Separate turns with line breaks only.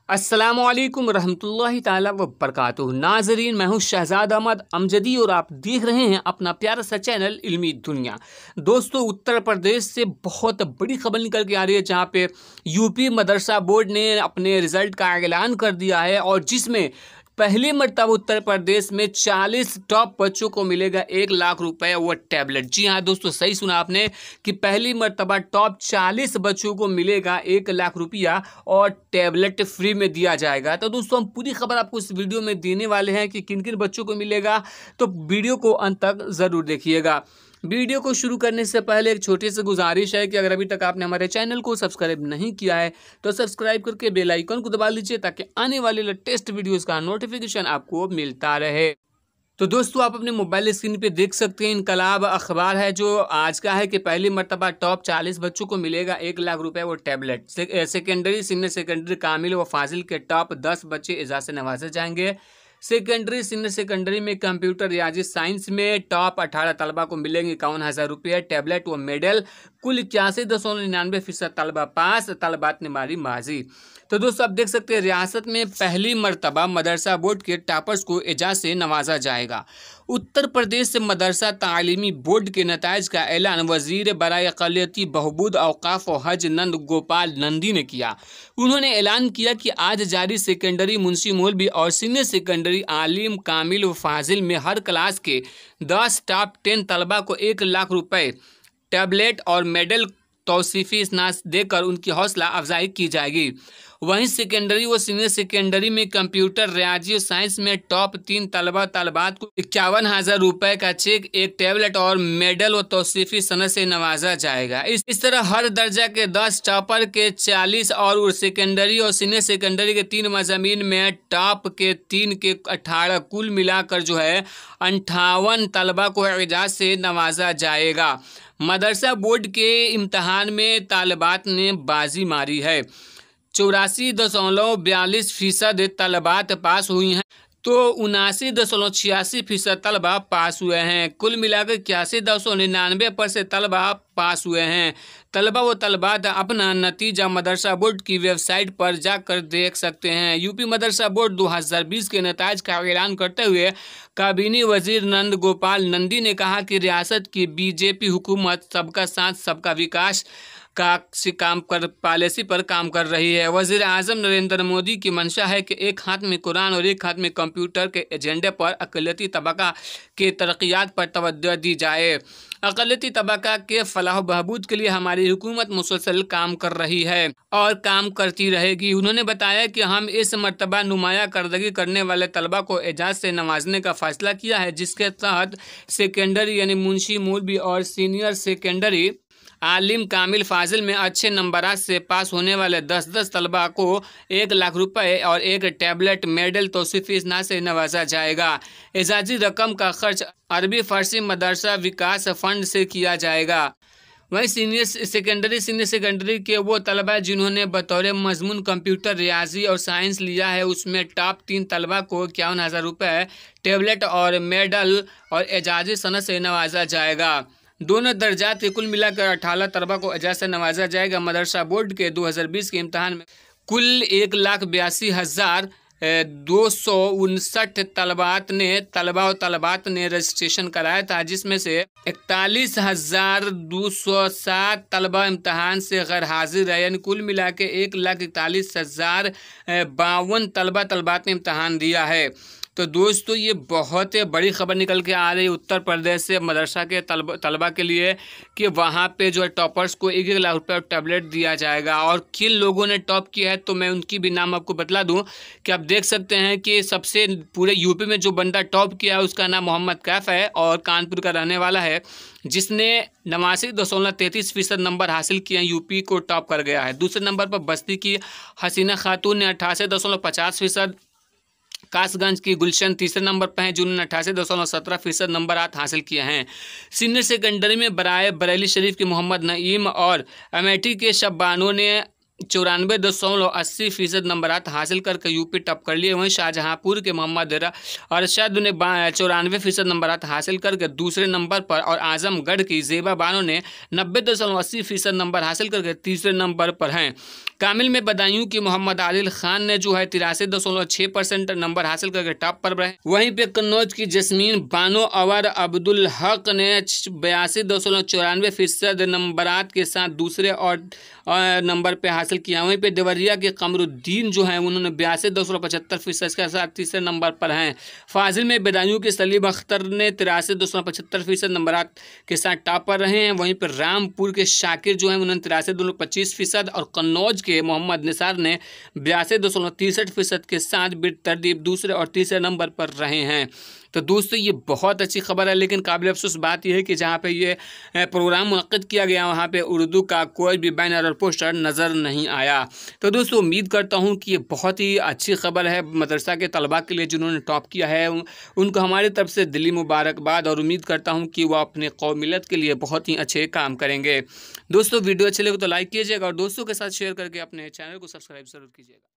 अस्सलामुअलैकुम रहमतुल्लाहि ताला व बरकातुहू। नाजरीन, मैं हूँ शहजाद अहमद अमजदी और आप देख रहे हैं अपना प्यारा सा चैनल इल्मी दुनिया। दोस्तों, उत्तर प्रदेश से बहुत बड़ी खबर निकल के आ रही है, जहाँ पे यूपी मदरसा बोर्ड ने अपने रिजल्ट का ऐलान कर दिया है और जिसमें पहली मर्तबा उत्तर प्रदेश में 40 टॉप बच्चों को मिलेगा 1 लाख रुपए व टैबलेट। जी हाँ दोस्तों, सही सुना आपने कि पहली मर्तबा टॉप 40 बच्चों को मिलेगा 1 लाख रुपया और टैबलेट फ्री में दिया जाएगा। तो दोस्तों, हम पूरी खबर आपको इस वीडियो में देने वाले हैं कि किन किन बच्चों को मिलेगा, तो वीडियो को अंत तक ज़रूर देखिएगा। वीडियो को शुरू करने से पहले एक छोटी सी गुजारिश है कि अगर अभी तक आपने हमारे चैनल को सब्सक्राइब नहीं किया है तो सब्सक्राइब करके बेल आइकन को दबा लीजिए ताकि आने वाले लेटेस्ट वीडियोस का नोटिफिकेशन आपको मिलता रहे। तो दोस्तों, आप अपने मोबाइल स्क्रीन पे देख सकते हैं, इनकलाब अखबार है जो आज का है कि पहली मर्तबा टॉप 40 बच्चों को मिलेगा 1 लाख रुपए वो टैबलेट। सेकेंडरी, सीनियर सेकेंडरी, कामिल व फाजिल के टॉप 10 बच्चे एजाज से नवाजे जाएंगे। सेकेंडरी, सीनियर सेकेंडरी में कंप्यूटर रियाजी साइंस में टॉप 18 तलबा को मिलेंगे 51,000 रुपये टैबलेट व मेडल। कुल 81.99% तलबा पास, तलबात ने मारी माजी। तो दोस्तों, आप देख सकते हैं रियासत में पहली मर्तबा मदरसा बोर्ड के टॉपर्स को एजाज से नवाजा जाएगा। उत्तर प्रदेश मदरसा तालीमी बोर्ड के नताइज का ऐलान वजीर बराए अक़लियती बहबूद औक़ाफ़ व हज नंद गोपाल नंदी ने किया। उन्होंने ऐलान किया कि आज जारी सेकेंडरी, मुंशी मौलवी और सीनियर सेकेंडरी, आलिम, कामिल व फाजिल में हर क्लास के 10 टॉप 10 तलबा को 1 लाख रुपए टैबलेट और मेडल तौसीफ़ी स्नास देकर उनकी हौसला अफजाई की जाएगी। वहीं सेकेंडरी व सीनियर सेकेंडरी में कंप्यूटर रियाजी और साइंस में टॉप 3 तलबा तलबात को 51,000 रुपये का चेक, 1 टैबलेट और मेडल व तौसीफ़ी सनद से नवाजा जाएगा। इस तरह हर दर्जा के 10 टॉपर के 40 और सेकेंडरी और सीनियर सेकेंडरी के 3 मज़ामीन में टॉप के 3 के 18, कुल मिलाकर जो है 58 तलबा को एजाज से नवाजा जाएगा। मदरसा बोर्ड के इम्तहान में तालिबात ने बाजी मारी है। 84.42% तलबात पास हुई हैं तो 79.86% तलबा पास हुए हैं। कुल मिलाकर 81.99% तलबा पास हुए हैं। तलबा व तलबात अपना नतीजा मदरसा बोर्ड की वेबसाइट पर जाकर देख सकते हैं। यूपी मदरसा बोर्ड 2020 के नताइज का ऐलान करते हुए काबीनी वजीर नंद गोपाल नंदी ने कहा कि रियासत की बीजेपी हुकूमत सबका साथ सबका विकास पॉलिसी पर काम कर रही है। वज़ीर आज़म नरेंद्र मोदी की मंशा है कि एक हाथ में कुरान और एक हाथ में कंप्यूटर के एजेंडे पर अक़लियती तबका के तरक्यात पर तवज्जो दी जाए। अक़लियती तबका के फलाह बहबूद के लिए हमारी हुकूमत मुसलसल काम कर रही है और काम करती रहेगी। उन्होंने बताया कि हम इस मर्तबा नुमाया करदगी करने वाले तलबा को एजाज से नवाजने का फैसला किया है, जिसके तहत सेकेंडरी यानी मुंशी मौलवी और सीनियर सेकेंडरी, आलिम, कामिल, फाजिल में अच्छे नंबरात से पास होने वाले 10-10 तलबा को 1 लाख रुपए और 1 टैबलेट, मेडल तौसीफ़ी स्नास से नवाजा जाएगा। एजाजी रकम का खर्च अरबी फ़ारसी मदरसा विकास फ़ंड से किया जाएगा। वहीं सीनियर सेकेंडरी के वो तलबा जिन्होंने बतौर मजमून कंप्यूटर, रियाजी और साइंस लिया है, उसमें टॉप 3 तलबा को 51,000 रुपये टैबलेट और मेडल और एजाजी सनद से नवाजा जाएगा। दोनों दर्जात के कुल मिलाकर 18 तलबा को एजाज से नवाजा जाएगा। मदरसा बोर्ड के 2020 के इम्तहान में कुल 1,82,259 तलबा और तलबात ने रजिस्ट्रेशन कराया था, जिसमें से 41,207 तलबा इम्तहान से गैर हाजिर है, यानी कुल मिला के 1,41,052 तलबा तलबात ने इम्तहान दिया है। तो दोस्तों, ये बहुत बड़ी खबर निकल के आ रही है उत्तर प्रदेश से मदरसा के तलबा के लिए कि वहाँ पे जो है टॉपर्स को 1 लाख रुपये टैबलेट दिया जाएगा। और किन लोगों ने टॉप किया है तो मैं उनकी भी नाम आपको बतला दूं कि आप देख सकते हैं कि सबसे पूरे यूपी में जो बंदा टॉप किया है उसका नाम मोहम्मद कैफ है और कानपुर का रहने वाला है, जिसने 89.33% नंबर हासिल किए हैं, यूपी को टॉप कर गया है। दूसरे नंबर पर बस्ती की हसीना खातून ने 88.50%, कासगंज की गुलशन तीसरे नंबर पर हैं जिन्होंने 88.17% नंबर हासिल किए हैं। सीनियर सेकेंडरी में बरेली शरीफ के मोहम्मद नईम और अमेठी के शब्बानों ने 94.80% नंबरात हासिल करके यूपी टॉप कर लिए। वहीं शाहजहांपुर के मोहम्मद अरशद ने 94% नंबरात हासिल करके दूसरे नंबर पर और आजमगढ़ की जेबा बानो ने 90.80% नंबर हासिल करके तीसरे नंबर पर हैं। कामिल में बदायूं कि मोहम्मद आदिल खान ने जो है 83.6% नंबर हासिल करके टॉप पर रहे। वहीं पे कन्नौज की जस्मीन बानो और अब्दुल हक ने 82.94% नंबरात के साथ दूसरे और नंबर पे हासिल किया। वहीं पे देवरिया के कमरुद्दीन जो है उन्होंने 82.75% के साथ तीसरे नंबर पर हैं। फाजिल में बदायूं के सलीम अख्तर ने 83.75% नंबरात के साथ टॉप पर रहे हैं। वहीं पर रामपुर के शाकिर जो हैं उन्होंने 83.25% और कन्नौज के मोहम्मद निसार ने 82.63% के साथ बिरतरतीब दूसरे और तीसरे नंबर पर रहे हैं। तो दोस्तों ये बहुत अच्छी खबर है, लेकिन काबिल अफसोस बात यह है कि जहाँ पे ये प्रोग्राम मुनक्किद किया गया वहाँ पे उर्दू का कोई भी बैनर और पोस्टर नज़र नहीं आया। तो दोस्तों उम्मीद करता हूँ कि ये बहुत ही अच्छी खबर है मदरसा के तलबा के लिए जिन्होंने टॉप किया है। उनको हमारी तरफ से दिली मुबारकबाद और उम्मीद करता हूँ कि वह अपने कौमियत के लिए बहुत ही अच्छे काम करेंगे। दोस्तों वीडियो अच्छे लगे तो लाइक कीजिएगा और दोस्तों के साथ शेयर करके अपने चैनल को सब्सक्राइब ज़रूर कीजिएगा।